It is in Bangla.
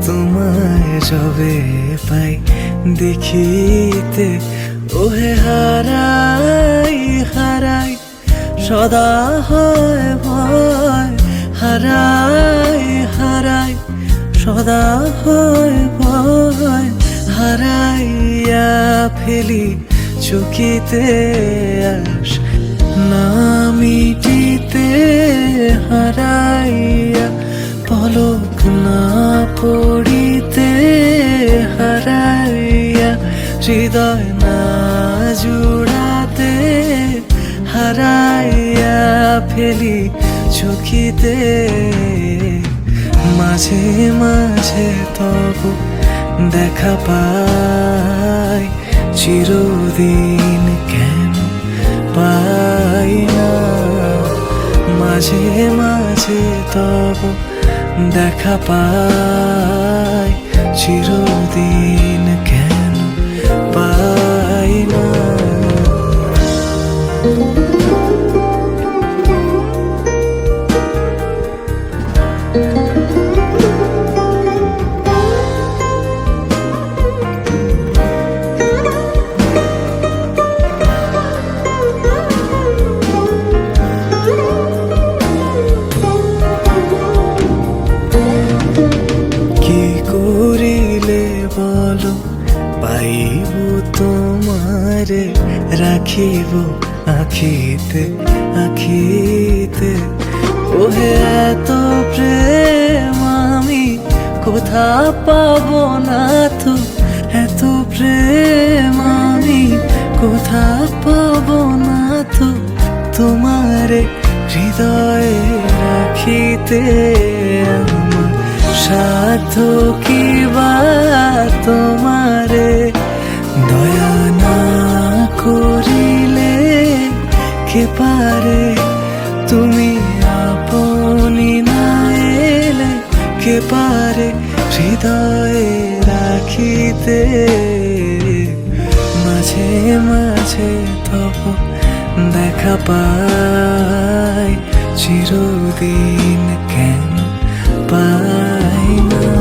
তোমায় যবে পাই দেখিতে, ওহে হারাই হারাই সদা হয় ভয়, হারাই হারাই সদা হয় ভয়, হারাইয়া ফেলি চকিতে আস না মিটিতে, হারাইয়া পলক না পড়িতে, হারাইয়া হৃদয় না জুড়াতে, হারাইয়া ফেলি চকিতে। মাঝে মাঝে তবু দেখা পাই, চিরদিন কেন পাই না। মাঝে মাঝে তবু দেখা পাই, চিরদিন কেন পাই না। বলো পাইব তোমারে, রাখিব আখিতে আখিতে, ওহে এত প্রেম আমি কোথা পাবো না তো, এত প্রেম আমি কোথা পাবো না তো, তোমারে হৃদয়ে রাখিতে। আমার সাধ্য কি বা তোমারে দয়া না করিলে, কে পারে তুমি আপনি না এলে, কে পারে হৃদয়ে রাখিতে। মাঝে মাঝে তবু দেখা পাই, চিরদিন কেন পাই না।